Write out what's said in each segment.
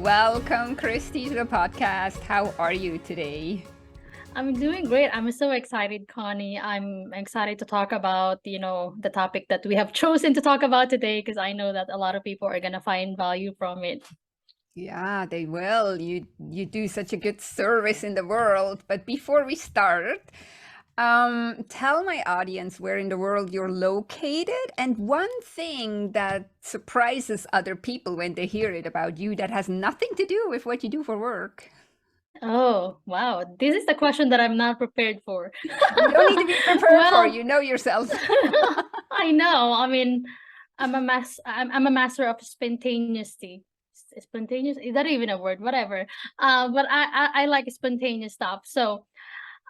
Welcome, Kristy, to the podcast. How are you today? I'm doing great. I'm so excited, Connie. I'm excited to talk about, the topic that we have chosen to talk about today because I know that a lot of people are going to find value from it. Yeah, they will. You do such a good service in the world. But before we start, tell my audience where in the world you're located and one thing that surprises other people when they hear it about you that has nothing to do with what you do for work. Oh, wow. This is the question that I'm not prepared for. You don't need to be prepared for. Well, You know yourself. I know. I mean, I'm a master of spontaneity. Spontaneous, is that even a word? Whatever. But I like spontaneous stuff. So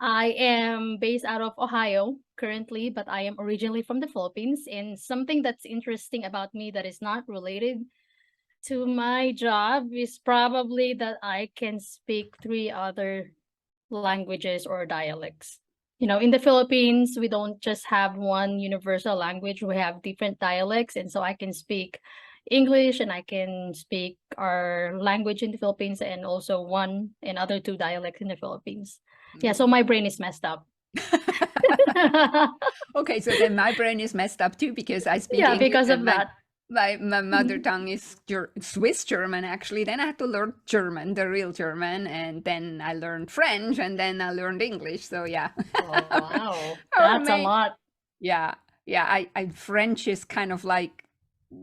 I am based out of Ohio currently, but I am originally from the Philippines. And something that's interesting about me that is not related to my job is probably that I can speak three other languages or dialects. In the Philippines, we don't just have one universal language, we have different dialects. And so I can speak English and I can speak our language in the Philippines and also one and other two dialects in the Philippines. Yeah, so my brain is messed up. Okay, so then my brain is messed up too because I speak Yeah, English because and of that. my mother tongue is Swiss German actually. Then I had to learn German, the real German, and then I learned French, and then I learned English. So yeah, Oh, wow. our That's a main lot. yeah yeah. I French is kind of like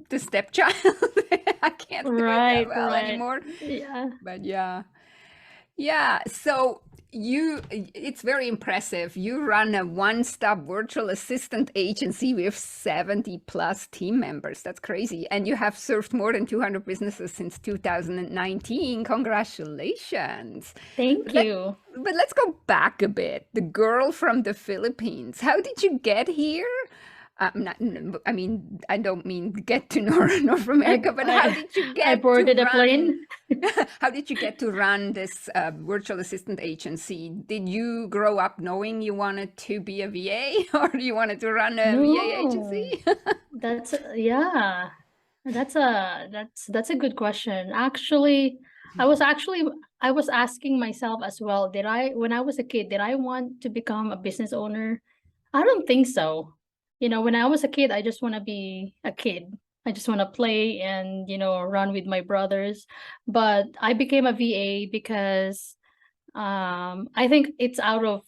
the stepchild. I can't do it that Right, well right. anymore. Yeah. But yeah. Yeah, so it's very impressive. You run a one-stop virtual assistant agency with 70 plus team members. That's crazy. And you have served more than 200 businesses since 2019. Congratulations. Thank But, let, you. but let's go back a bit. The girl from the Philippines. How did you get here? I mean, I don't mean get to North I America, but how I did you I get to boarded a run? plane. How did you get to run this virtual assistant agency? Did you grow up knowing you wanted to be a VA or you wanted to run a VA No. agency? Yeah. That's a good question. Actually, I was actually I was asking myself as well, did I when I was a kid, did I want to become a business owner? I don't think so. When I was a kid, I just want to be a kid. I just want to play and, run with my brothers. But I became a VA because I think it's out of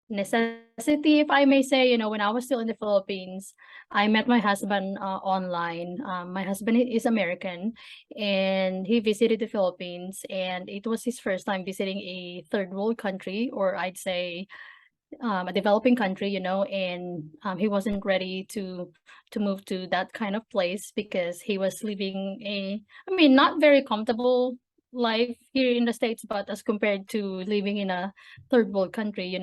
necessity, if I may say. When I was still in the Philippines, I met my husband online. My husband is American and he visited the Philippines, and it was his first time visiting a third world country, or I'd say a developing country, and he wasn't ready to move to that kind of place because he was living I mean, not very comfortable life here in the States, but as compared to living in a third world country,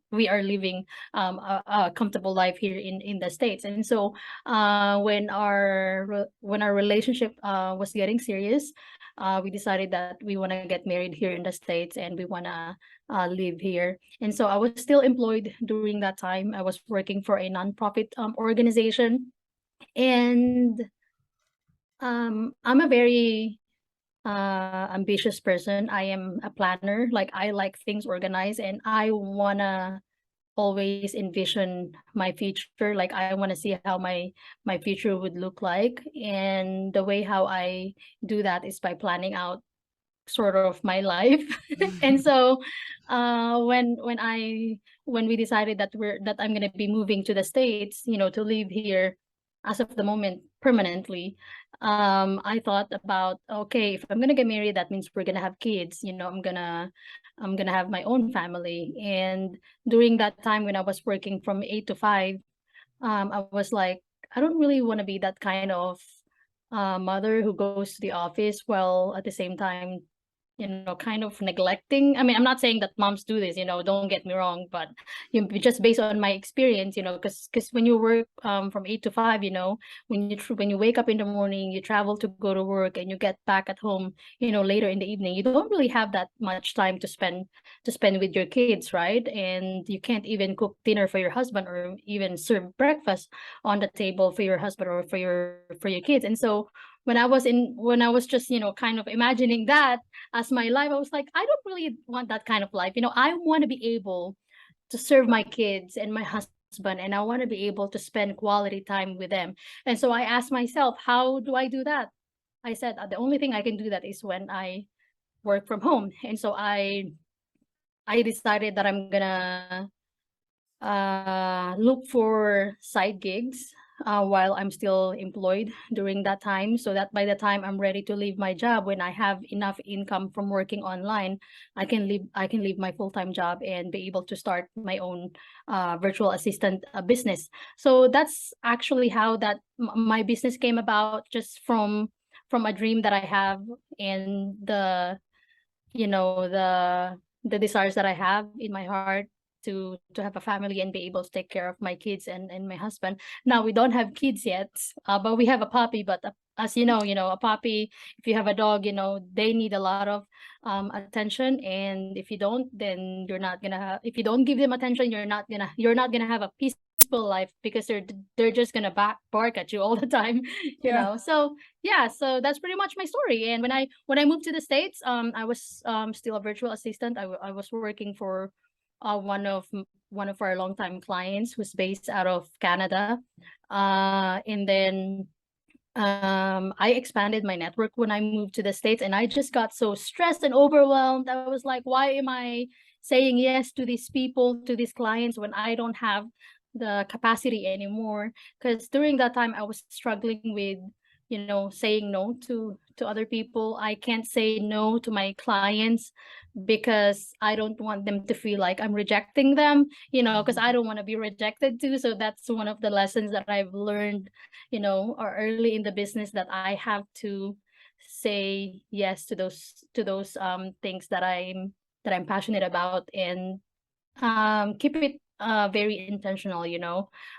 we are living a comfortable life here in the States. And so when our relationship was getting serious, we decided that we want to get married here in the States and we want to live here. And so I was still employed during that time. I was working for a nonprofit organization. And I'm a very ambitious person. I am a planner. Like, I like things organized and I wanna always envision my future. Like, I want to see how my future would look like. And the way how I do that is by planning out sort of my life. And so when we decided that I'm going to be moving to the States, to live here as of the moment permanently, I thought about, okay, if I'm going to get married, that means we're going to have kids. I'm going to have my own family. And during that time when I was working from 8 to 5, I was like, I don't really want to be that kind of mother who goes to the office while at the same time, kind of neglecting. I mean, I'm not saying that moms do this, don't get me wrong, but just based on my experience, because when you work from 8 to 5, when you wake up in the morning, you travel to go to work, and you get back at home, later in the evening, you don't really have that much time to spend with your kids, right? And you can't even cook dinner for your husband or even serve breakfast on the table for your husband or for your kids. And so when I was just, kind of imagining that as my life, I was like, I don't really want that kind of life. I want to be able to serve my kids and my husband, and I want to be able to spend quality time with them. And so I asked myself, how do I do that? I said, the only thing I can do that is when I work from home. And so I decided that I'm gonna look for side gigs while I'm still employed during that time, so that by the time I'm ready to leave my job, when I have enough income from working online, I can leave my full-time job and be able to start my own virtual assistant business. So that's actually how my business came about, just from a dream that I have, and the desires that I have in my heart to have a family and be able to take care of my kids and my husband. Now we don't have kids yet, but we have a puppy. But as a puppy, if you have a dog, they need a lot of attention. And if you don't, then you're not gonna have. If you don't give them attention, you're not gonna have a peaceful life, because they're just gonna bark at you all the time. Yeah. So yeah, so that's pretty much my story. And when I moved to the States, I was still a virtual assistant. I was working for one of our longtime clients, who's based out of Canada. And then I expanded my network when I moved to the States, and I just got so stressed and overwhelmed. I was like, why am I saying yes to these people, to these clients, when I don't have the capacity anymore? Because during that time, I was struggling with, saying no to other people. I can't say no to my clients because I don't want them to feel like I'm rejecting them, because I don't want to be rejected too. So that's one of the lessons that I've learned, or early in the business, that I have to say yes to those things that I'm passionate about, and keep it very intentional.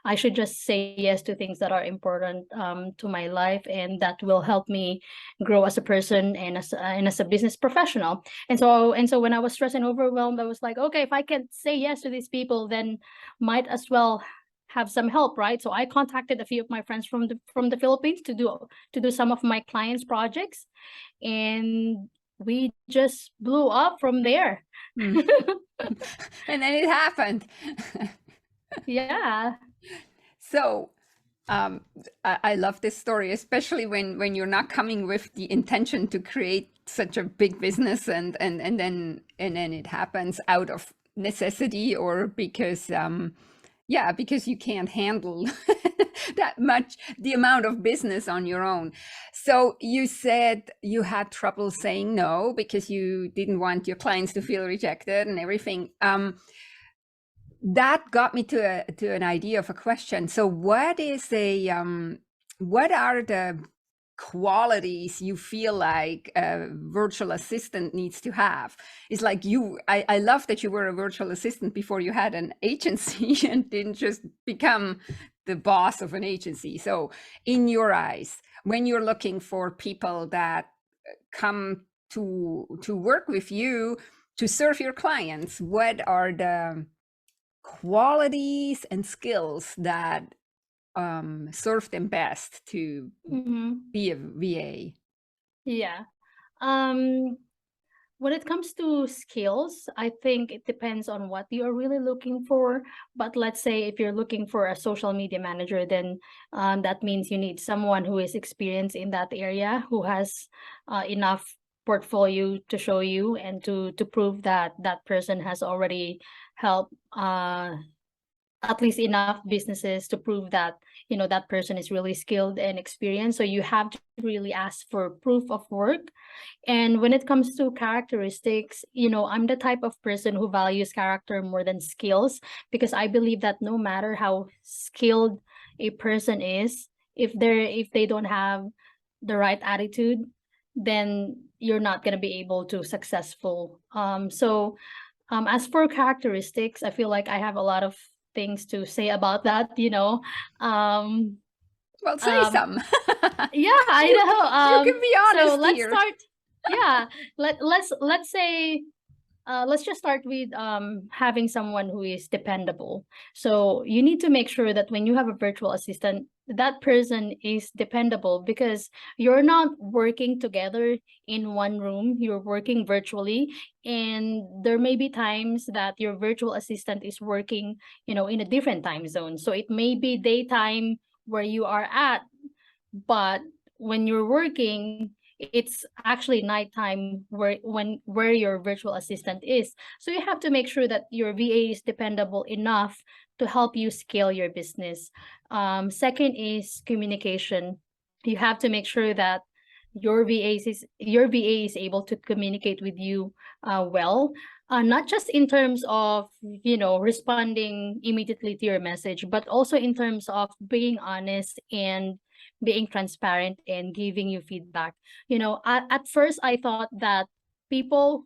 I should just say yes to things that are important to my life, and that will help me grow as a person and as a business professional. And so when I was stressed and overwhelmed, I was like, okay, if I can say yes to these people, then might as well have some help, right? So I contacted a few of my friends from the Philippines to do some of my clients' projects, and we just blew up from there. Mm. And then it happened. Yeah. So I love this story, especially when you're not coming with the intention to create such a big business, and then it happens out of necessity, or because because you can't handle that much, the amount of business on your own. So you said you had trouble saying no because you didn't want your clients to feel rejected and everything. That got me to an idea of a question. So what are the qualities you feel like a virtual assistant needs to have? It's like I love that you were a virtual assistant before you had an agency and didn't just become the boss of an agency. So in your eyes, when you're looking for people that come to work with you to serve your clients, what are the qualities and skills that serve them best to be a VA? Yeah. When it comes to skills, I think it depends on what you are really looking for. But let's say if you're looking for a social media manager, then that means you need someone who is experienced in that area, who has enough portfolio to show you, and to prove that that person has already helped at least enough businesses to prove that that person is really skilled and experienced. So you have to really ask for proof of work. And when it comes to characteristics, I'm the type of person who values character more than skills, because I believe that no matter how skilled a person is, if they don't have the right attitude, then you're not going to be able to successful. As for characteristics, I feel like I have a lot of things to say about that. Well, say some. Yeah, I know. You can be honest So let's here. start. Yeah, let's say let's just start with having someone who is dependable. So you need to make sure that when you have a virtual assistant, that person is dependable, because you're not working together in one room, you're working virtually, and there may be times that your virtual assistant is working, in a different time zone. So it may be daytime where you are at, but when you're working, it's actually nighttime where your virtual assistant is. So you have to make sure that your VA is dependable enough to help you scale your business. Second is communication. You have to make sure that your VA is able to communicate with you well, not just in terms of responding immediately to your message, but also in terms of being honest and being transparent and giving you feedback. At first I thought that people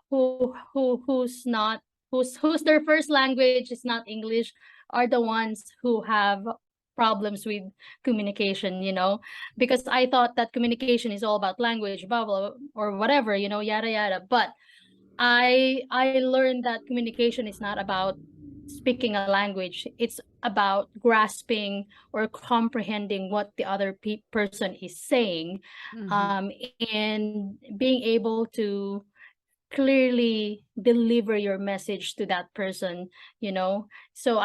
who's not who's their first language is not English are the ones who have problems with communication, because I thought that communication is all about language, blah blah, or whatever, yada yada. But I learned that communication is not about speaking a language. It's about grasping or comprehending what the other person is saying, and being able to clearly deliver your message to that person. So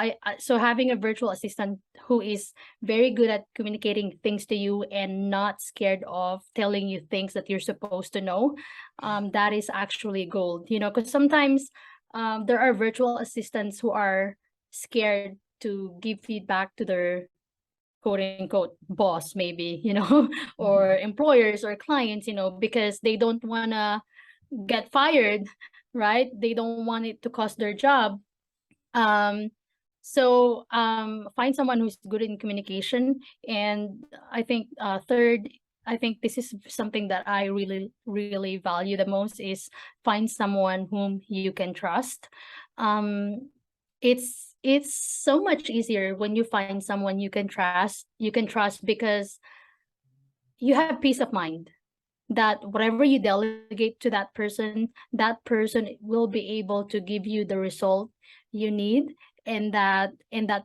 having a virtual assistant who is very good at communicating things to you and not scared of telling you things that you're supposed to know, that is actually gold. Because sometimes there are virtual assistants who are scared to give feedback to their quote unquote boss, maybe, or employers or clients, because they don't want to get fired, right? They don't want it to cost their job. So find someone who's good in communication. And I think third, I think this is something that I really, really value the most, is find someone whom you can trust. It's so much easier when you find someone you can trust. Because you have peace of mind that whatever you delegate to that person will be able to give you the result you need, and that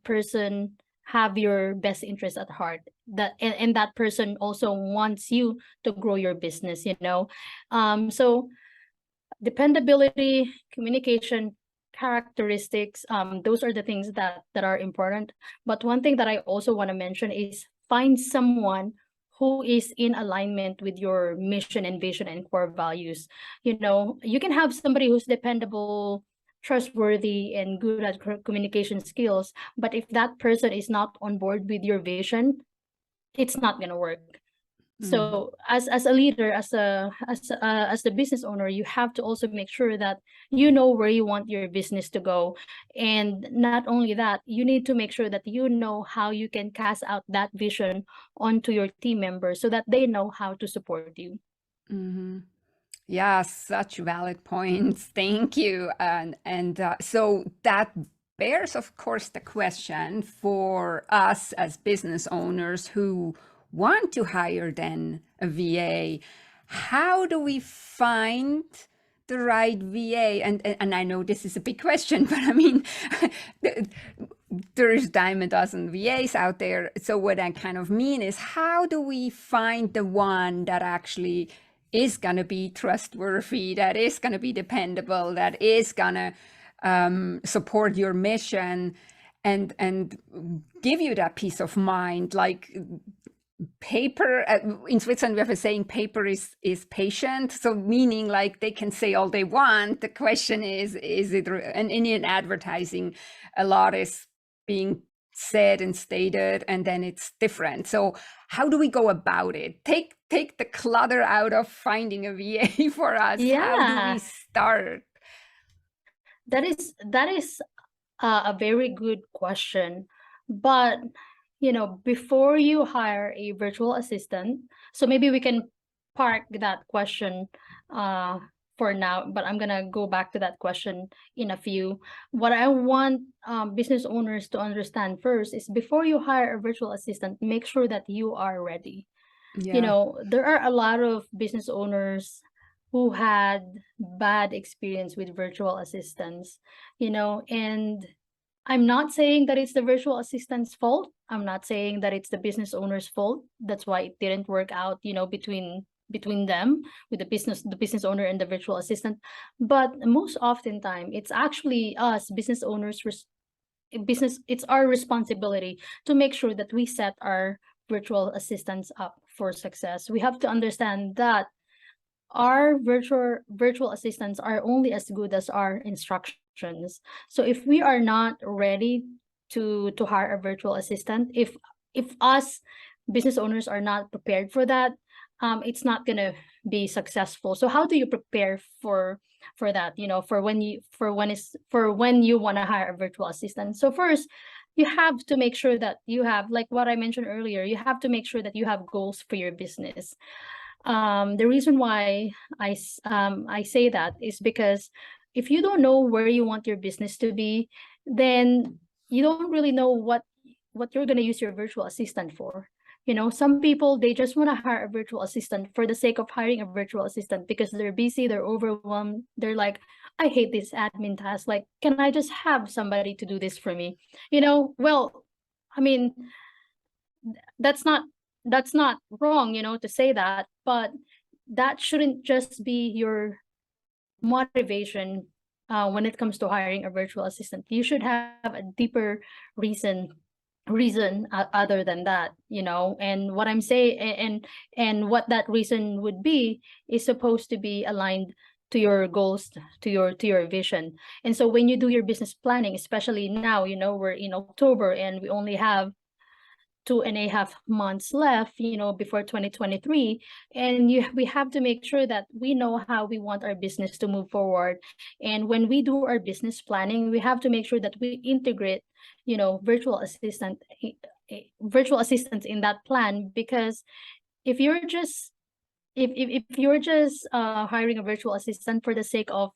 person have your best interest at heart, and that person also wants you to grow your business. So dependability, communication, characteristics, those are the things that are important. But one thing that I also want to mention is find someone who is in alignment with your mission and vision and core values. You can have somebody who's dependable, trustworthy, and good at communication skills, but if that person is not on board with your vision, it's not going to work. So as a leader, as the business owner, you have to also make sure that you know where you want your business to go. And not only that, you need to make sure that you know how you can cast out that vision onto your team members so that they know how to support you. Yeah, such valid points. Thank you. And so that bears, of course, the question for us as business owners who want to hire then a VA. How do we find the right VA? And I know this is a big question, but I mean, there is dime a dozen VAs out there. So what I kind of mean is, how do we find the one that actually is going to be trustworthy, that is going to be dependable, that is going to support your mission and give you that peace of mind? Like paper, in Switzerland we have a saying, paper is patient. So meaning, like, they can say all they want, the question is it, and in advertising a lot is being said and stated, and then it's different. So how do we go about it? Take the clutter out of finding a VA for us. How do we start? That is a very good question. But before you hire a virtual assistant, so maybe we can park that question for now, but I'm gonna go back to that question in a few. What I want business owners to understand first is, before you hire a virtual assistant, make sure that you are ready. There are a lot of business owners who had bad experience with virtual assistants, and I'm not saying that it's the virtual assistant's fault. I'm not saying that it's the business owner's fault. That's why it didn't work out, between them, with the business owner and the virtual assistant. But most often time, it's actually us business owners business it's our responsibility to make sure that we set our virtual assistants up for success. We have to understand that our virtual assistants are only as good as our instructions. So if we are not ready to hire a virtual assistant, if us business owners are not prepared for that, it's not gonna be successful. So how do you prepare for that? For when you want to hire a virtual assistant. So first, you have to make sure that you have, like what I mentioned earlier, you have to make sure that you have goals for your business. The reason why I say that is because if you don't know where you want your business to be, then you don't really know what you're going to use your virtual assistant for. Some people, they just want to hire a virtual assistant for the sake of hiring a virtual assistant because they're busy, they're overwhelmed, they're like, I hate this admin task. Like, can I just have somebody to do this for me? Well, I mean, that's not that's not wrong, to say that, but that shouldn't just be your motivation when it comes to hiring a virtual assistant. You should have a deeper reason other than that, and what I'm saying, and what that reason would be is supposed to be aligned to your goals, to your vision. And so when you do your business planning, especially now, we're in October and we only have 2.5 months left, before 2023. And we have to make sure that we know how we want our business to move forward. And when we do our business planning, we have to make sure that we integrate, virtual assistants in that plan. Because if you're just if you're just hiring a virtual assistant for the sake of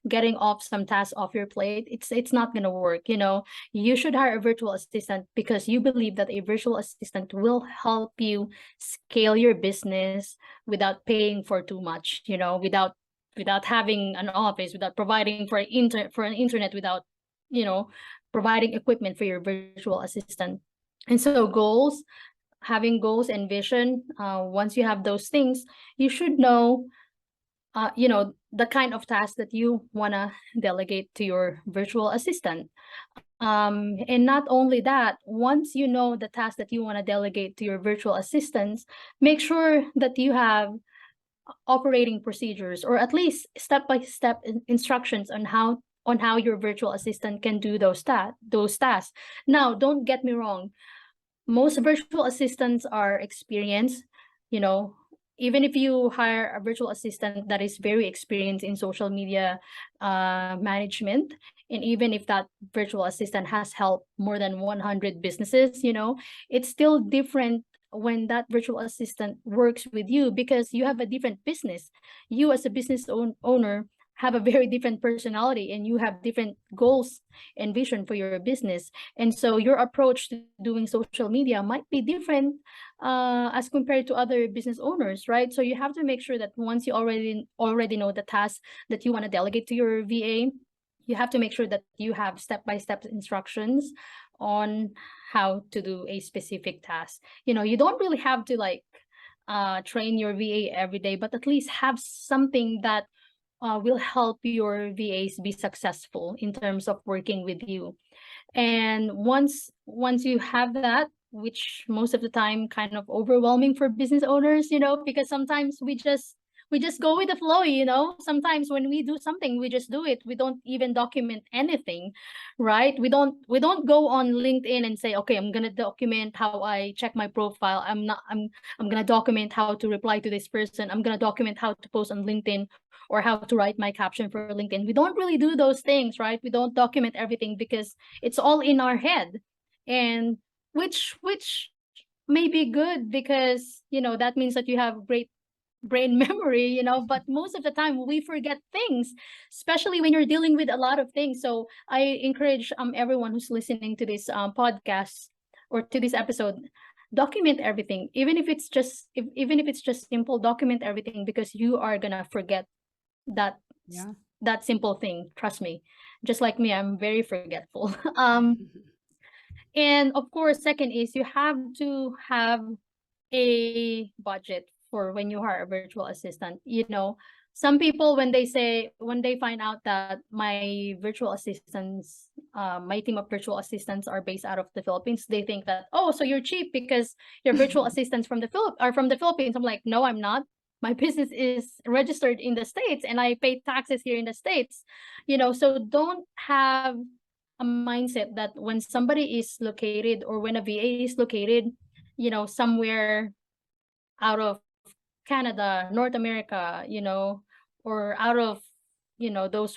getting off some tasks off your plate, it's not going to work. You should hire a virtual assistant because you believe that a virtual assistant will help you scale your business without paying for too much, without having an office, without providing for an internet, without providing equipment for your virtual assistant. And so having goals and vision, once you have those things, you should know the kind of task that you want to delegate to your virtual assistant. And not only that, once you know the task that you want to delegate to your virtual assistants, make sure that you have operating procedures, or at least step-by-step instructions on how your virtual assistant can do those tasks. Now, don't get me wrong, most virtual assistants are experienced. Even if you hire a virtual assistant that is very experienced in social media management, and even if that virtual assistant has helped more than 100 businesses, it's still different when that virtual assistant works with you, because you have a different business. You as a business owner have a very different personality, and you have different goals and vision for your business. And so your approach to doing social media might be different as compared to other business owners, right? So you have to make sure that once you already know the task that you want to delegate to your VA, you have to make sure that you have step-by-step instructions on how to do a specific task. You don't really have to train your VA every day, but at least have something that will help your VAs be successful in terms of working with you. And once you have that, which most of the time kind of overwhelming for business owners, because sometimes we just go with the flow. Sometimes when we do something, we just do it. We don't even document anything, right? We don't go on LinkedIn and say, okay, I'm gonna document how I check my profile. I'm gonna document how to reply to this person. I'm gonna document how to post on LinkedIn, or how to write my caption for LinkedIn. We don't really do those things, right? We don't document everything because it's all in our head. And which may be good, because that means that you have great brain memory, but most of the time we forget things, especially when you're dealing with a lot of things. So I encourage everyone who's listening to this podcast, or to this episode, document everything. Even if it's just simple, document everything, because you are gonna forget that Yeah. that simple thing. Trust me. Just like me, I'm very forgetful. And of course, second is you have to have a budget for when you hire a virtual assistant. You know, some people when they find out that my virtual assistants, my team of virtual assistants are based out of the Philippines, they think that, oh, so you're cheap because your virtual assistants from the are from the Philippines. I'm like, no, I'm not. My business is registered in the States and I pay taxes here in the States. You know, so don't have a mindset that when somebody is located or when a VA is located, you know, somewhere out of Canada, North America, you know, or out of, you know, those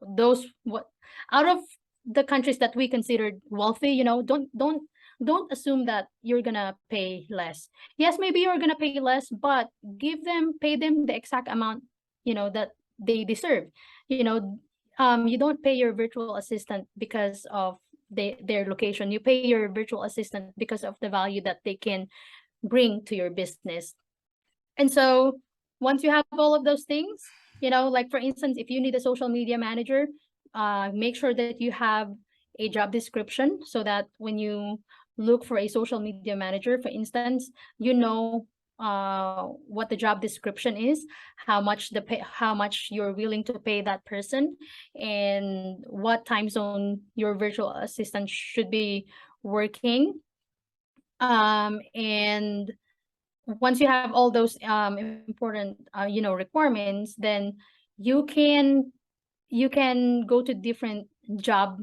those what out of the countries that we considered wealthy, you know, don't assume that you're gonna pay less. Yes, maybe you're gonna pay less, but pay them the exact amount, you know, that they deserve. You know, you don't pay your virtual assistant because of their location. You pay your virtual assistant because of the value that they can bring to your business. And so once you have all of those things, you know, like for instance, if you need a social media manager, make sure that you have a job description so that when you look for a social media manager, for instance, you know what the job description is, how much you're willing to pay that person, and what time zone your virtual assistant should be working. And once you have all those important you know, requirements, then you can go to different job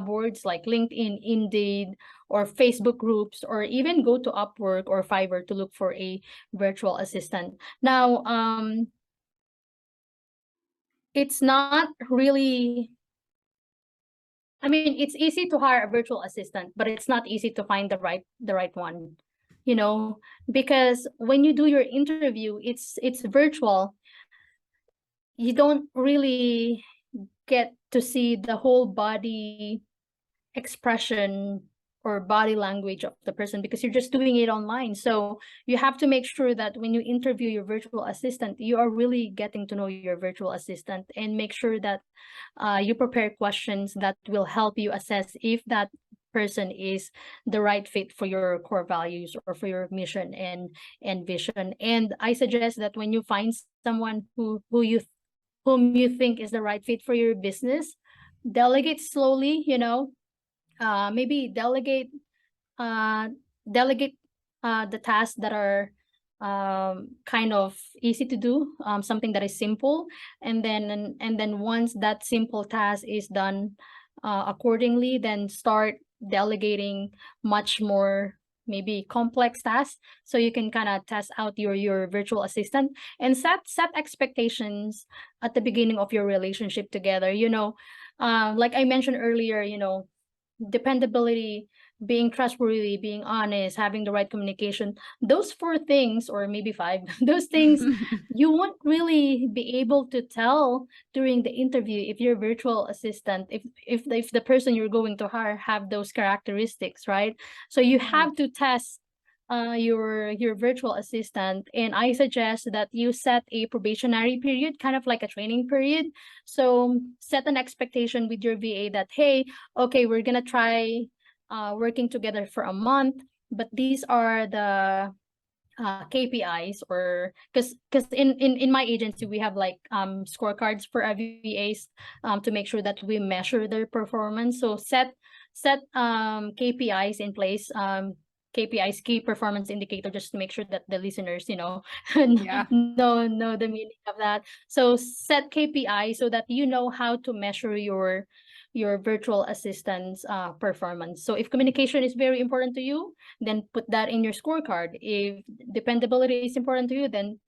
boards like LinkedIn, Indeed, or Facebook groups, or even go to Upwork or Fiverr to look for a virtual assistant. Now it's not really, I mean, it's easy to hire a virtual assistant, but it's not easy to find the right one, you know, because when you do your interview, it's virtual. You don't really get to see the whole body expression or body language of the person because you're just doing it online. So you have to make sure that when you interview your virtual assistant, you are really getting to know your virtual assistant, and make sure that you prepare questions that will help you assess if that person is the right fit for your core values or for your mission and vision. And I suggest that when you find someone whom you think is the right fit for your business, delegate slowly, you know, maybe uh delegate the tasks that are kind of easy to do, something that is simple, and then once that simple task is done accordingly, then start delegating much more maybe complex tasks, so you can kind of test out your virtual assistant, and set expectations at the beginning of your relationship together. You know, like I mentioned earlier, you know, dependability, being trustworthy, being honest, having the right communication, those four things, or maybe five, those things you won't really be able to tell during the interview if your virtual assistant, if the person you're going to hire have those characteristics, right? So you have to test your virtual assistant, and I suggest that you set a probationary period, kind of like a training period. So set an expectation with your VA that, hey, okay, we're gonna try working together for a month, but these are the KPIs, or because in my agency we have like scorecards for our VAs to make sure that we measure their performance. So set KPIs in place, KPIs, key performance indicator, just to make sure that the listeners, you know, Yeah. know the meaning of that. So set KPI so that you know how to measure your virtual assistant's performance. So if communication is very important to you, then put that in your scorecard. If dependability is important to you, then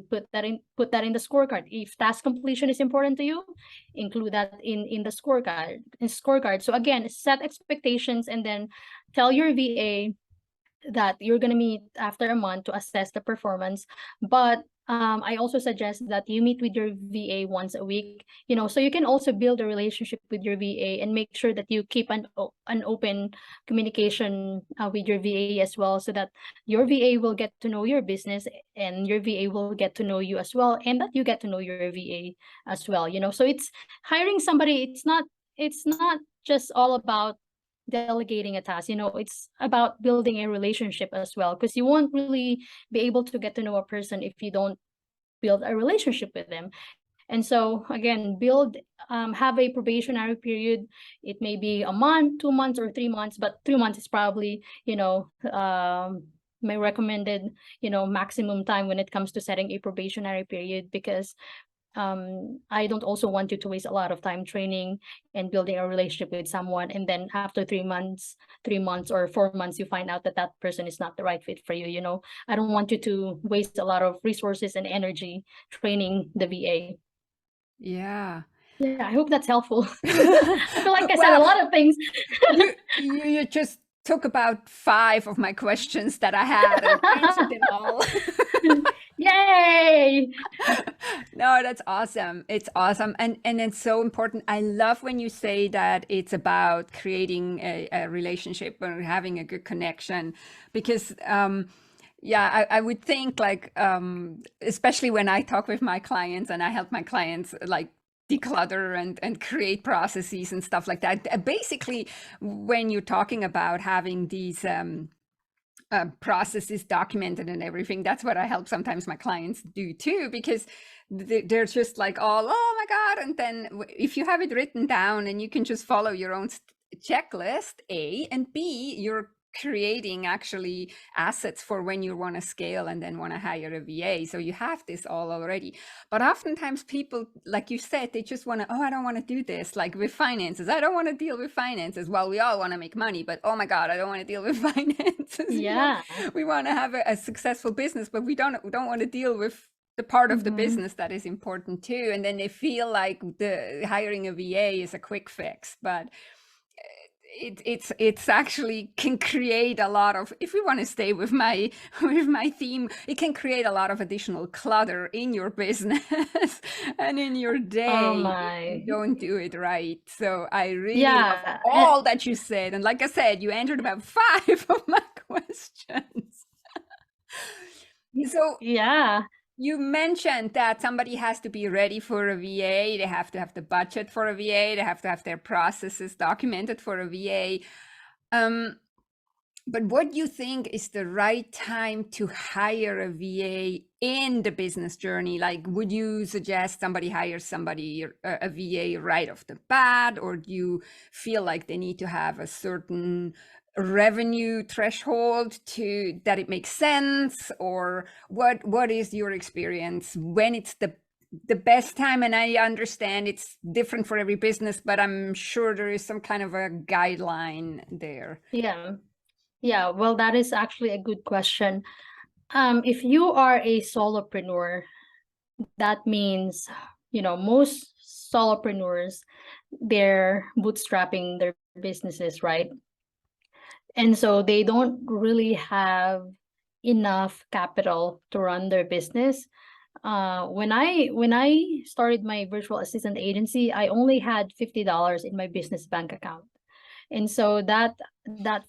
put that in the scorecard. If task completion is important to you, include that in the scorecard. So again, set expectations, and then tell your VA that you're going to meet after a month to assess the performance. But I also suggest that you meet with your VA once a week, so you can also build a relationship with your VA and make sure that you keep an open communication with your VA as well, so that your VA will get to know your business and your VA will get to know you as well, and that you get to know your VA as well. So it's hiring somebody. It's not just all about delegating a task. It's about building a relationship as well, because you won't really be able to get to know a person if you don't build a relationship with them. And so again, have a probationary period. It may be a month, 2 months, or 3 months, but 3 months is probably my recommended maximum time when it comes to setting a probationary period, because I don't also want you to waste a lot of time training and building a relationship with someone, and then after 3 months or 4 months, you find out that that person is not the right fit for you. I don't want you to waste a lot of resources and energy training the VA. Yeah. Yeah, I hope that's helpful. I feel like I said a lot of things. you just took about 5 of my questions that I had and answered them all. Yay! No, that's awesome. It's awesome. And it's so important. I love when you say that it's about creating a relationship or having a good connection, because yeah, I would think like, especially when I talk with my clients and I help my clients like declutter and create processes and stuff like that. Basically, when you're talking about having these processes documented and everything, that's what I help sometimes my clients do too, because they're just like, oh my God. And then if you have it written down and you can just follow your own checklist, A, and B, you're creating actually assets for when you want to scale and then want to hire a VA. So you have this all already. But oftentimes people, like you said, they just want to, I don't want to do this, like with finances. I don't want to deal with finances. Well, we all want to make money, but oh my God, I don't want to deal with finances. Yeah. We want to have a successful business, but we don't want to deal with the part of the business that is important too. And then they feel like the hiring a VA is a quick fix, but it's actually can create a lot of, if we want to stay with my theme, it can create a lot of additional clutter in your business and in your day. Oh my. If you don't do it right. So I really love all that you said, and like I said, you answered about 5 of my questions. So yeah, you mentioned that somebody has to be ready for a VA. They have to have the budget for a VA. They have to have their processes documented for a VA. But what do you think is the right time to hire a VA in the business journey? Like, would you suggest somebody hires a VA right off the bat, or do you feel like they need to have a certain revenue threshold to that it makes sense? Or what is your experience when it's the best time? And I understand it's different for every business, but I'm sure there is some kind of a guideline there. Yeah, well, that is actually a good question. If you are a solopreneur, that means, most solopreneurs, they're bootstrapping their businesses, right? And so they don't really have enough capital to run their business. When I started my virtual assistant agency, I only had $50 in my business bank account. And so that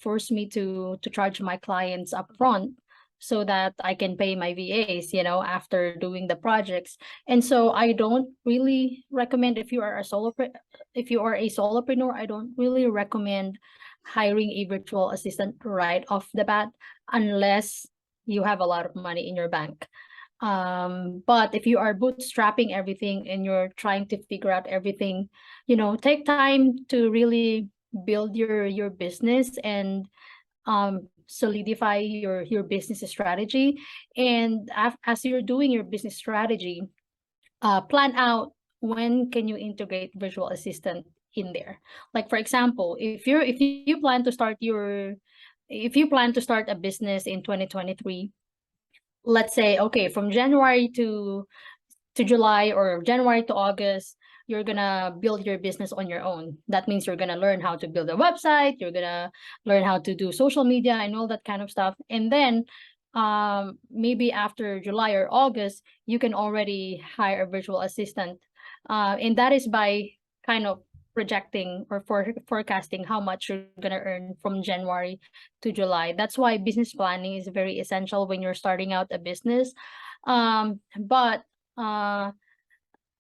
forced me to charge my clients upfront so that I can pay my VAs, after doing the projects. And so I don't really recommend, if you are a solopreneur, I don't really recommend hiring a virtual assistant right off the bat unless you have a lot of money in your bank. But if you are bootstrapping everything and you're trying to figure out everything, take time to really build your business and solidify your business strategy. And as you're doing your business strategy, plan out when can you integrate virtual assistant in there. Like, for example, if you plan to start a business in 2023, let's say, okay, from January to July or January to August, you're gonna build your business on your own. That means you're gonna learn how to build a website, you're gonna learn how to do social media and all that kind of stuff. And then maybe after July or August, you can already hire a virtual assistant. And that is by kind of projecting or forecasting how much you're going to earn from January to July. That's why business planning is very essential when you're starting out a business. Um, but uh,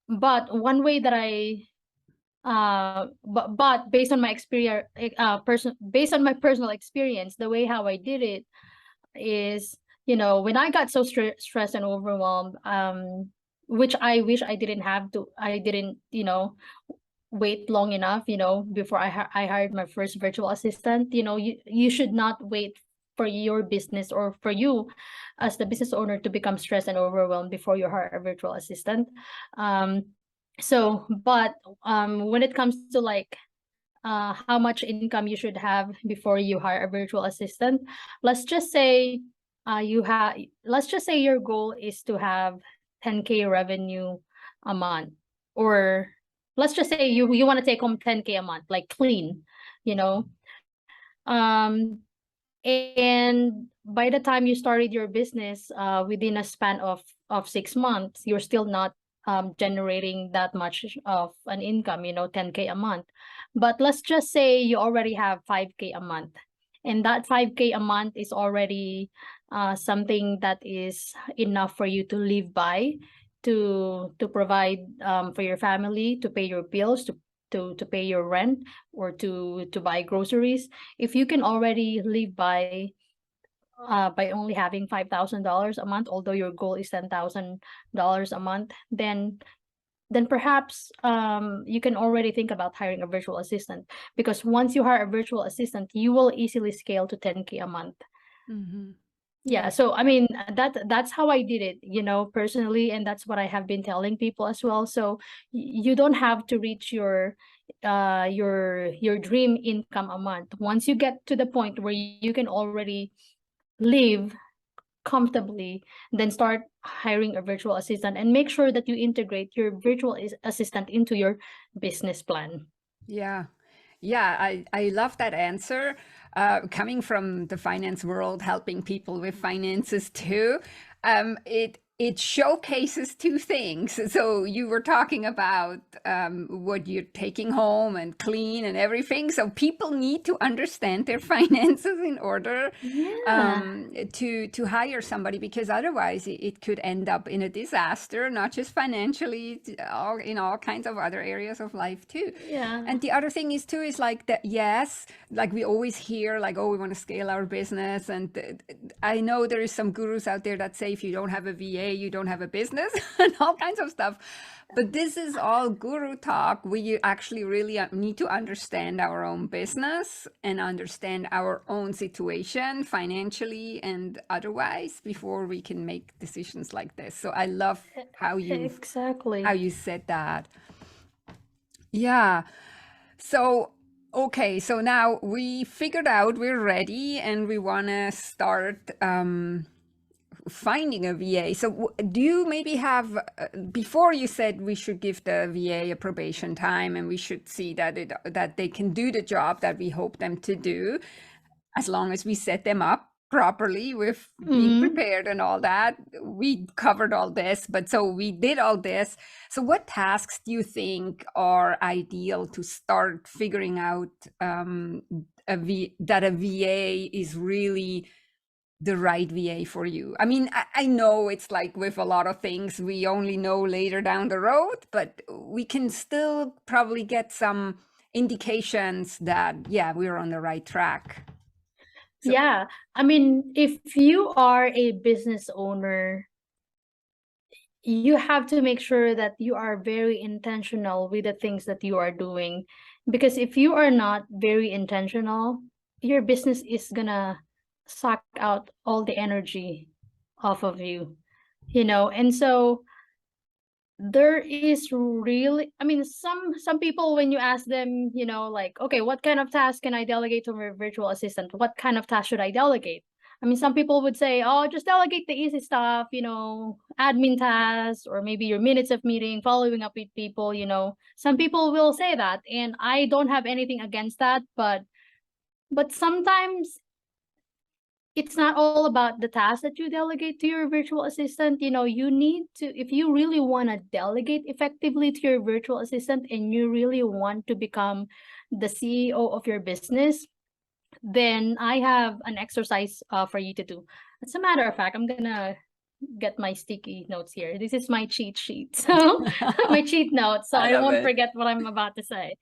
but one way that but based on my experience, based on my personal experience, the way how I did it is, when I got so stressed and overwhelmed, which I wish I didn't, wait long enough, before I hired my first virtual assistant. You should not wait for your business or for you as the business owner to become stressed and overwhelmed before you hire a virtual assistant. Um, but when it comes to like how much income you should have before you hire a virtual assistant, let's just say let's just say your goal is to have 10K revenue a month, or let's just say you want to take home 10K a month, like clean, you know. Um, and by the time you started your business, within a span of 6 months, you're still not generating that much of an income, 10K a month. But let's just say you already have 5K a month, and that 5K a month is already something that is enough for you to live by, to provide for your family, to pay your bills, to pay your rent, or to buy groceries. If you can already live by only having $5,000 a month, although your goal is $10,000 a month, then perhaps you can already think about hiring a virtual assistant, because once you hire a virtual assistant, you will easily scale to 10K a month. Mm-hmm. Yeah, so I mean, that's how I did it, personally, and that's what I have been telling people as well. So you don't have to reach your dream income a month. Once you get to the point where you can already live comfortably, then start hiring a virtual assistant, and make sure that you integrate your virtual assistant into your business plan. Yeah. Yeah, I love that answer. Coming from the finance world, helping people with finances too, it showcases two things. So you were talking about what you're taking home and clean and everything. So people need to understand their finances in order to hire somebody, because otherwise it could end up in a disaster, not just financially, in all kinds of other areas of life too. Yeah. And the other thing is too is like that. Yes, like we always hear like, oh, we want to scale our business, and I know there is some gurus out there that say if you don't have a VA, you don't have a business and all kinds of stuff. But this is all guru talk. We actually really need to understand our own business and understand our own situation financially and otherwise before we can make decisions like this. So I love how you said that. Yeah. So, okay, so now we figured out we're ready and we want to start finding a VA. So, do you maybe have, before you said we should give the VA a probation time and we should see that they can do the job that we hope them to do, as long as we set them up properly with being prepared and all that. We covered all this, but so we did all this. So what tasks do you think are ideal to start figuring out that a VA is really the right VA for you? I mean, I know it's like with a lot of things, we only know later down the road, but we can still probably get some indications that, yeah, we're on the right track. So, yeah, I mean, if you are a business owner, you have to make sure that you are very intentional with the things that you are doing. Because if you are not very intentional, your business is gonna suck out all the energy off of you, and so there is really, I mean, some people, when you ask them, like, okay, what kind of task can I delegate to my virtual assistant? What kind of task should I delegate? I mean, some people would say, oh, just delegate the easy stuff, admin tasks, or maybe your minutes of meeting, following up with people. Some people will say that, and I don't have anything against that, but sometimes it's not all about the task that you delegate to your virtual assistant. You need to, if you really want to delegate effectively to your virtual assistant and you really want to become the CEO of your business, then I have an exercise for you to do. As a matter of fact, I'm gonna get my sticky notes here. This is my cheat sheet. So my cheat notes, so I love won't it. forget what I'm about to say.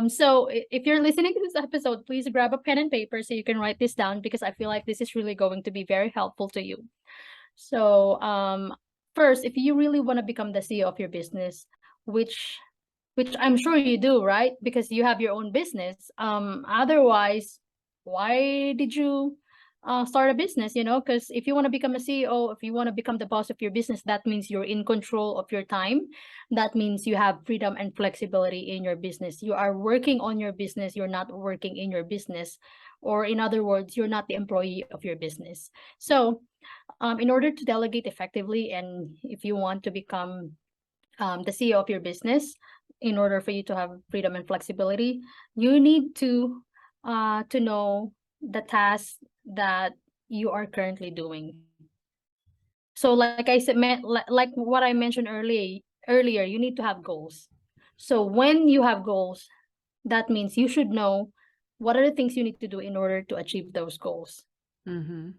So if you're listening to this episode, please grab a pen and paper so you can write this down, because I feel like this is really going to be very helpful to you. So first, if you really want to become the CEO of your business, which I'm sure you do, right? Because you have your own business. Otherwise, why did you start a business? Because if you want to become a CEO, if you want to become the boss of your business, that means you're in control of your time. That means you have freedom and flexibility in your business. You are working on your business. You're not working in your business. Or in other words, you're not the employee of your business. So in order to delegate effectively, and if you want to become the CEO of your business, in order for you to have freedom and flexibility, you need to know the tasks that you are currently doing. So like I said, like what I mentioned earlier, you need to have goals. So when you have goals, that means you should know what are the things you need to do in order to achieve those goals. Mm-hmm.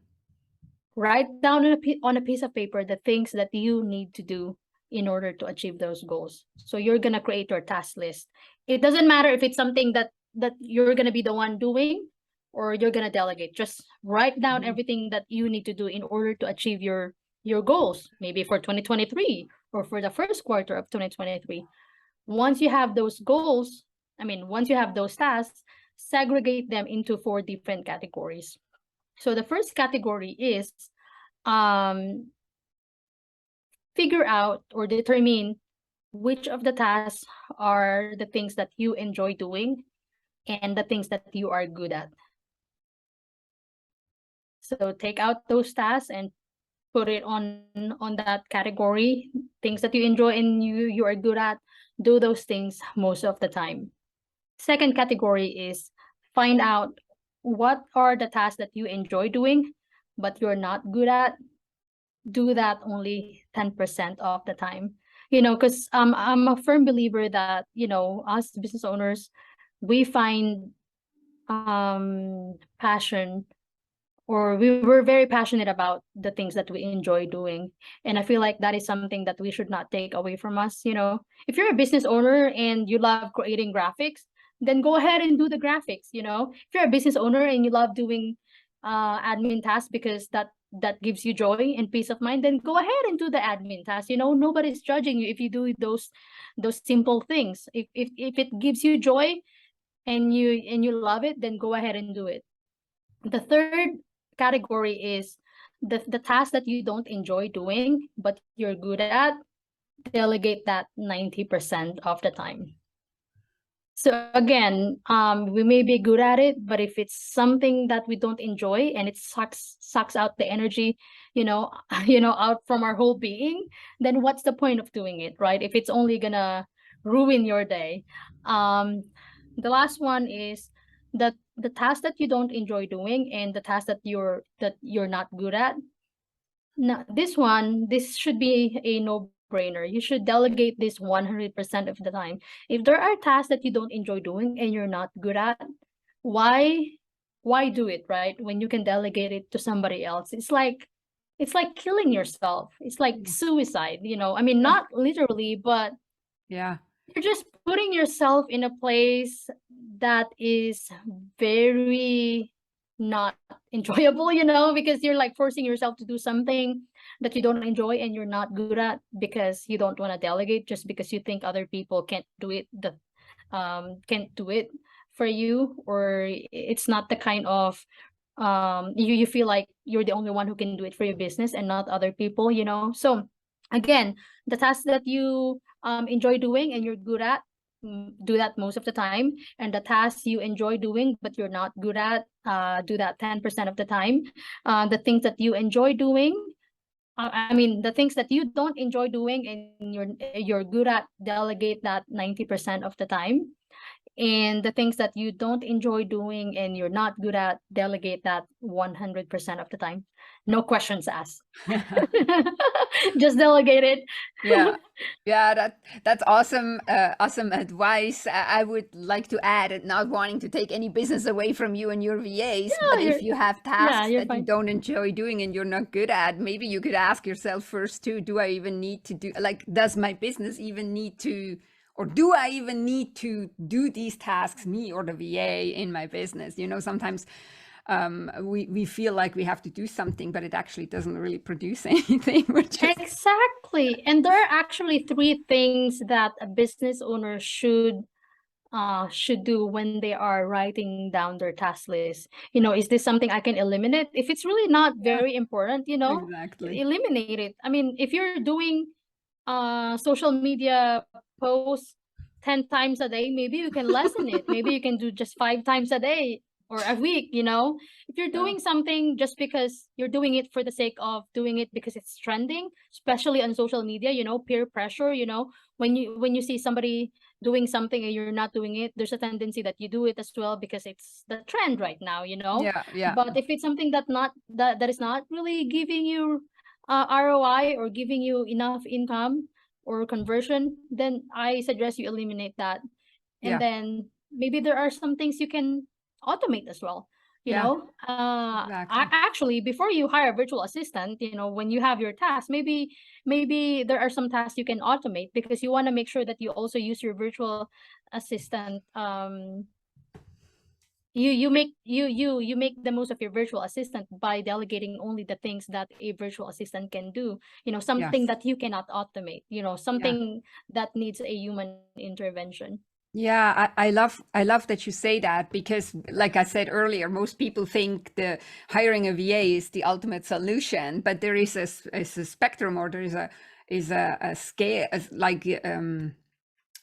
Write down on a piece of paper the things that you need to do in order to achieve those goals. So you're gonna create your task list. It doesn't matter if it's something that you're gonna be the one doing or you're gonna delegate. Just write down Mm-hmm. everything that you need to do in order to achieve your goals, maybe for 2023 or for the first quarter of 2023. Once you have those goals, once you have those tasks, segregate them into 4 different categories. So the first category is um, figure out or determine which of the tasks are the things that you enjoy doing and the things that you are good at. So take out those tasks and put it on that category. Things that you enjoy and you are good at, do those things most of the time. Second category is find out what are the tasks that you enjoy doing but you're not good at. Do that only 10% of the time. Because I'm a firm believer that, us business owners, we find passion, or we were very passionate about the things that we enjoy doing. And I feel like that is something that we should not take away from us. If you're a business owner and you love creating graphics, then go ahead and do the graphics. If you're a business owner and you love doing admin tasks because that gives you joy and peace of mind, then go ahead and do the admin tasks. Nobody's judging you if you do those simple things. If it gives you joy and you love it, then go ahead and do it. The third category is the task that you don't enjoy doing but you're good at. Delegate that 90% of the time. So again, we may be good at it, but if it's something that we don't enjoy and it sucks out the energy, out from our whole being, then what's the point of doing it, right? If it's only gonna ruin your day. The last one is the task that you don't enjoy doing and the task that you're not good at. Now, this should be a no-brainer. You should delegate this 100% of the time. If there are tasks that you don't enjoy doing and you're not good at, why do it, right? When you can delegate it to somebody else. It's like killing yourself. It's like suicide, not literally, but Yeah. you're just putting yourself in a place that is very not enjoyable, because you're like forcing yourself to do something that you don't enjoy and you're not good at because you don't want to delegate, just because you think other people can't do it for you, or it's not the kind of you feel like you're the only one who can do it for your business and not other people. So again, the tasks that you enjoy doing and you're good at, do that most of the time. And the tasks you enjoy doing but you're not good at, do that 10% of the time. The things that you enjoy doing, the things that you don't enjoy doing and you're good at, delegate that 90% of the time. and the things that you don't enjoy doing and you're not good at, delegate that 100% of the time. No questions asked. Just delegate it. Yeah. Yeah, that's awesome, awesome advice. I would like to add it, not wanting to take any business away from you and your VAs, but if you have tasks you're that you fine. don't enjoy doing and you're not good at, maybe you could ask yourself first too, do I even need to do, like, does my business even need to, or do I even need to do these tasks, me or the VA in my business? You know, sometimes we feel like we have to do something, but it actually doesn't really produce anything. Exactly. And there are actually 3 things that a business owner should do when they are writing down their task list. You know, is this something I can eliminate? If it's really not very important, you know, Exactly. eliminate it. I mean, if you're doing social media posts 10 times a day, maybe you can lessen it. Maybe you can do just 5 times a day or a week, you know. If you're Yeah. doing something just because you're doing it for the sake of doing it because it's trending, especially on social media, you know, peer pressure, you know, when you see somebody doing something and you're not doing it, there's a tendency that you do it as well because it's the trend right now, you know. Yeah, yeah. But if it's something that is not really giving you ROI or giving you enough income or conversion, then I suggest you eliminate that. And Yeah. then maybe there are some things you can automate as well. You Yeah, know, exactly. actually, before you hire a virtual assistant, you know, when you have your tasks, maybe there are some tasks you can automate because you want to make sure that you also use your virtual assistant. You make the most of your virtual assistant by delegating only the things that a virtual assistant can do. You know, something Yes. that you cannot automate. You know, Yeah. something that needs a human intervention. Yeah, I love that you say that because, like I said earlier, most people think the hiring a VA is the ultimate solution, but there is a spectrum, or there is a scale, like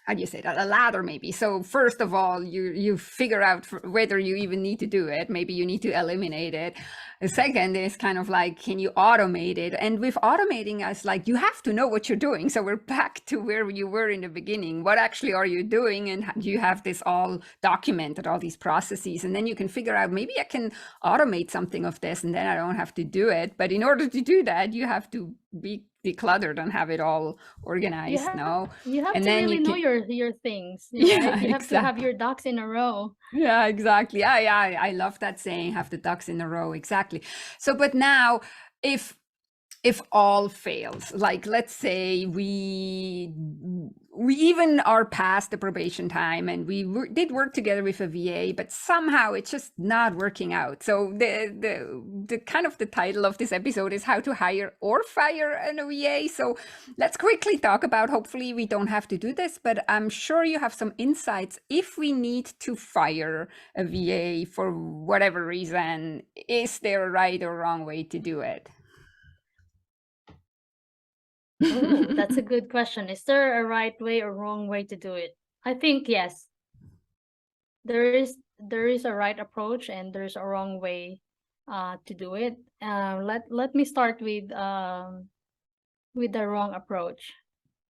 how do you say that, a ladder maybe. So first of all, you figure out whether you even need to do it. Maybe you need to eliminate it. The second is kind of like, can you automate it? And with automating, as like, you have to know what you're doing. So we're back to where you were in the beginning. What actually are you doing? And you have this all documented, all these processes, and then you can figure out, maybe I can automate something of this and then I don't have to do it. But in order to do that, you have to be decluttered and have it all organized now. You have And to then really you know can, your things, yeah, right? You have to have exactly. your ducks in a row. Yeah, exactly. I love that saying, have the ducks in a row. Exactly. So, but now, if all fails, like, let's say we even are past the probation time and we did work together with a VA, but somehow it's just not working out. So the kind of the title of this episode is how to hire or fire an VA. So let's quickly talk about, hopefully we don't have to do this, but I'm sure you have some insights. If we need to fire a VA for whatever reason, is there a right or wrong way to do it? Oh, that's a good question. Is there a right way or wrong way to do it? I think yes. There is a right approach and there's a wrong way to do it. Let me start with the wrong approach.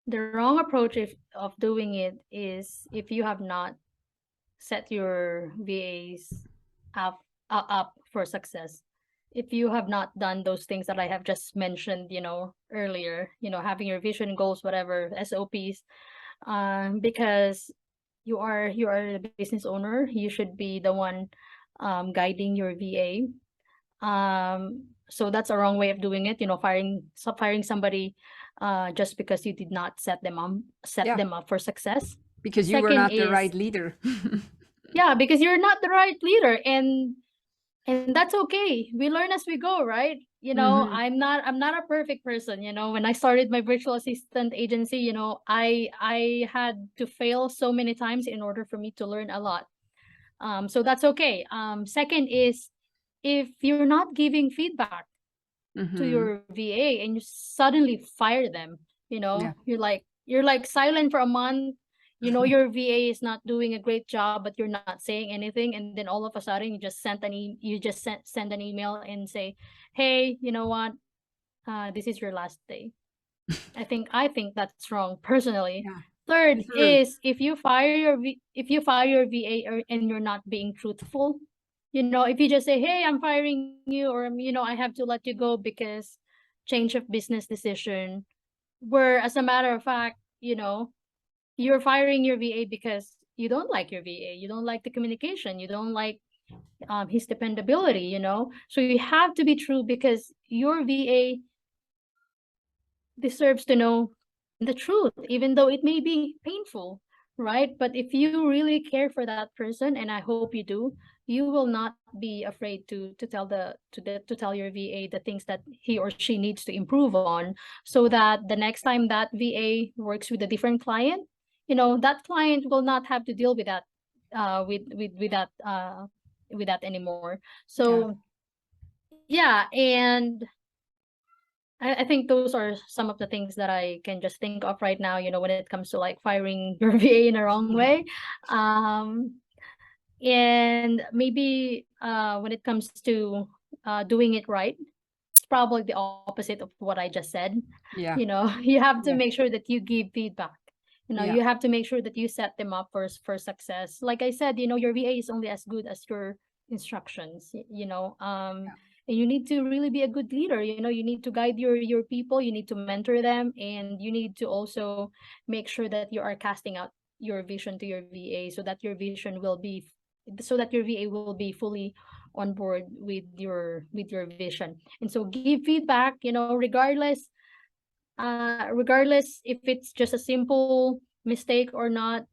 The wrong approach of doing it is if you have not set your VAs up for success. If you have not done those things that I have just mentioned, you know, earlier, you know, having your vision, goals, whatever, SOPs, because you are the business owner, you should be the one guiding your VA. So that's a wrong way of doing it, you know, firing somebody just because you did not set Yeah, them up for success. because you were Second not the right is, leader. yeah, because you're not the right leader, and that's okay. We learn as we go, right? You know, Hmm. I'm not a perfect person, you know. When I started my virtual assistant agency, you know, I had to fail so many times in order for me to learn a lot. So that's okay. Second is, if you're not giving feedback to Hmm. your VA and you suddenly fire them, you Yeah. know, you're like silent for a month. You know your VA is not doing a great job, but you're not saying anything, and then all of a sudden you just send an email and say, "Hey, you know what? This is your last day." I think that's wrong personally. Yeah. Third The truth. is if you fire your VA and you're not being truthful, if you just say, "Hey, I'm firing you," or I have to let you go because change of business decision, where as a matter of fact, you're firing your VA because you don't like your VA, you don't like the communication, you don't like his dependability, so you have to be true because your VA deserves to know the truth, even though it may be painful, right? But if you really care for that person, and I hope you do, you will not be afraid to tell your VA the things that he or she needs to improve on, so that the next time that VA works with a different client, that client will not have to deal with that with that anymore. Yeah. So yeah, and I think those are some of the things that I can just think of right now, when it comes to like firing your VA in a wrong way. Um, and maybe when it comes to doing it right, it's probably the opposite of what I just said. Yeah. You have to Yeah. make sure that you give feedback. Yeah. You have to make sure that you set them up for success. Like I said, your VA is only as good as your instructions, and you need to really be a good leader. You need to guide your people, you need to mentor them, and you need to also make sure that you are casting out your vision to your VA so that your VA will be fully on board with your vision. And so give feedback, regardless if it's just a simple mistake or not,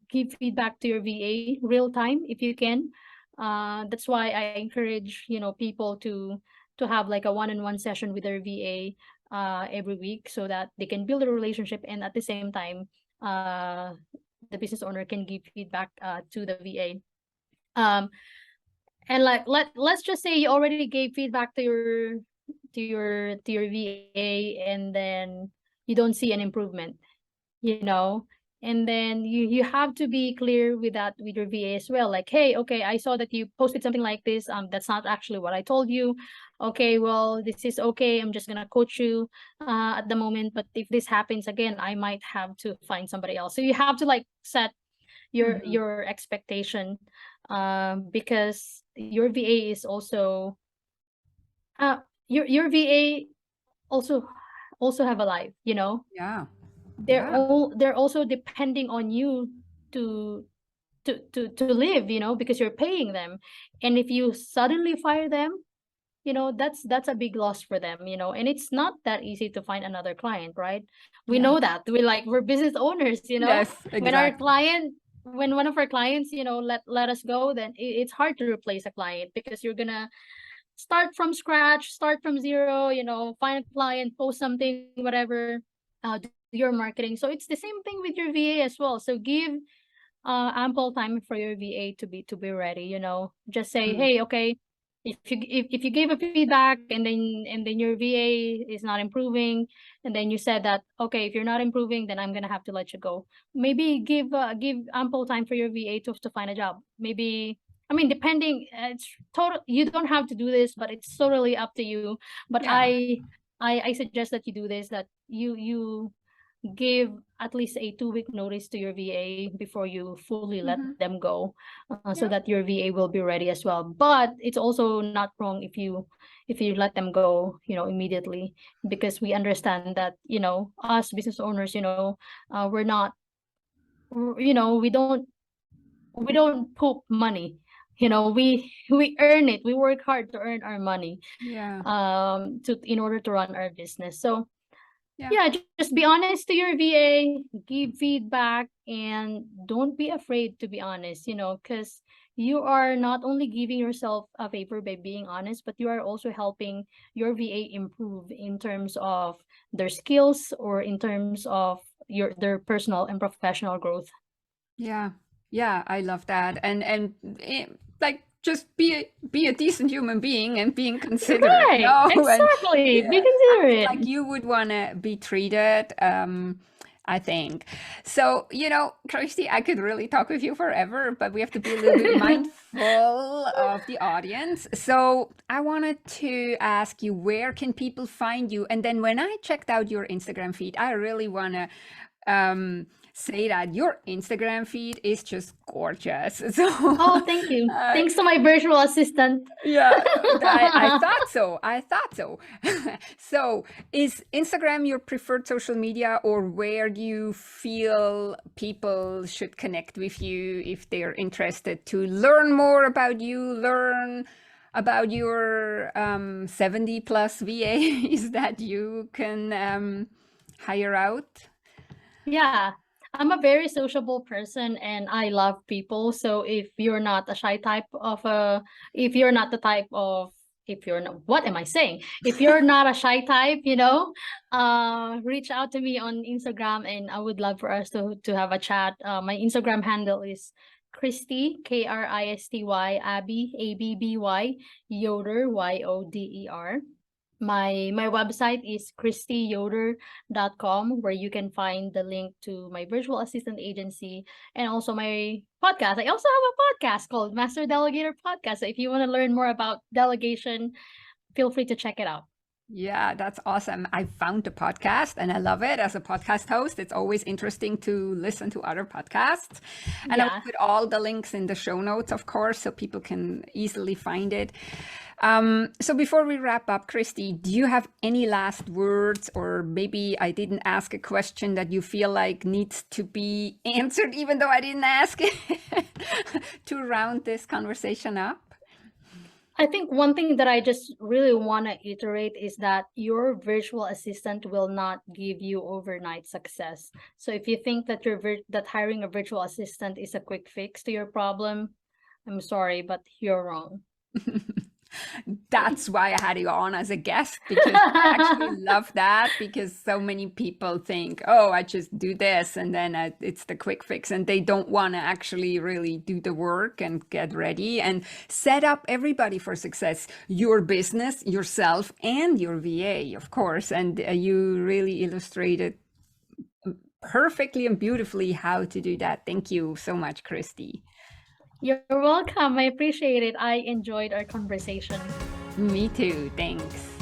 give feedback to your VA real time if you can. That's why I encourage, people to have like a one-on-one session with their VA every week, so that they can build a relationship, and at the same time, uh, the business owner can give feedback to the VA. Um, and like let's just say you already gave feedback to your VA, and then you don't see an improvement, you know and then you have to be clear with that with your VA as well, like, hey, okay, I saw that you posted something like this, that's not actually what I told you. Okay, well, this is okay, I'm just gonna coach you at the moment, but if this happens again, I might have to find somebody else. So you have to like set Hmm. your expectation, because your VA is also uh your VA also have a life, Yeah. Yeah. they're also depending on you to to live, because you're paying them. And if you suddenly fire them, that's a big loss for them, and it's not that easy to find another client, right? We Yeah. know that we're business owners, Yes, when our exactly. client when one of our clients, let us go, then it's hard to replace a client, because you're gonna start from scratch, start from zero, find a client, post something, whatever, do your marketing. So it's the same thing with your VA as well. So give ample time for your VA to be ready. Just say, Mm. hey, okay, if you gave a feedback, and then your VA is not improving, and then you said that, okay, if you're not improving, then I'm gonna have to let you go. Maybe give ample time for your VA to find a job. Maybe, I mean, depending, it's total. You don't have to do this, but it's totally up to you. But Yeah. I suggest that you do this. That you give at least a 2-week notice to your VA before you fully let Hmm. them go, so Yeah. that your VA will be ready as well. But it's also not wrong if you let them go, immediately, because we understand that, us business owners, we're not, we don't poop money. We earn it. We work hard to earn our money, Yeah. to in order to run our business. So Yeah. yeah, just be honest to your VA, give feedback, and don't be afraid to be honest, because you are not only giving yourself a favor by being honest, but you are also helping your VA improve in terms of their skills, or in terms of their personal and professional growth. Yeah. Yeah. I love that. And like just be a decent human being and being considerate, Right, and exactly. Be act considerate. like you would want to be treated. I think so. Christy, I could really talk with you forever, but we have to be a little bit mindful of the audience. So I wanted to ask you, where can people find you? And then when I checked out your Instagram feed, I really want to say that your Instagram feed is just gorgeous. So, Oh, thank you. Thanks to my virtual assistant. yeah, I thought so. I thought so. So, is Instagram your preferred social media, or where do you feel people should connect with you if they're interested to learn more about you, learn about your 70 plus VAs that you can hire out? Yeah, I'm a very sociable person and I love people. So if you're not a shy type of if you're not the type of, if you're not, what am I saying? If you're not a shy type, reach out to me on Instagram and I would love for us to have a chat. My Instagram handle is Kristy, Kristy, Abby, Abby, Yoder, Yoder. My website is KristyYoder.com, where you can find the link to my virtual assistant agency and also my podcast. I also have a podcast called Master Delegator Podcast. So if you want to learn more about delegation, feel free to check it out. Yeah, that's awesome. I found the podcast and I love it. As a podcast host, it's always interesting to listen to other podcasts. And I'll put all the links in the show notes, of course, so people can easily find it. So before we wrap up, Kristy, do you have any last words, or maybe I didn't ask a question that you feel like needs to be answered, even though I didn't ask it, to round this conversation up? I think one thing that I just really want to iterate is that your virtual assistant will not give you overnight success. So if you think that that hiring a virtual assistant is a quick fix to your problem, I'm sorry, but you're wrong. That's why I had you on as a guest, because I actually love that, because so many people think, oh, I just do this and then it's the quick fix, and they don't want to actually really do the work and get ready and set up everybody for success, your business, yourself, and your VA, of course. And you really illustrated perfectly and beautifully how to do that. Thank you so much, Kristy. You're welcome. I appreciate it. I enjoyed our conversation. Me too. Thanks.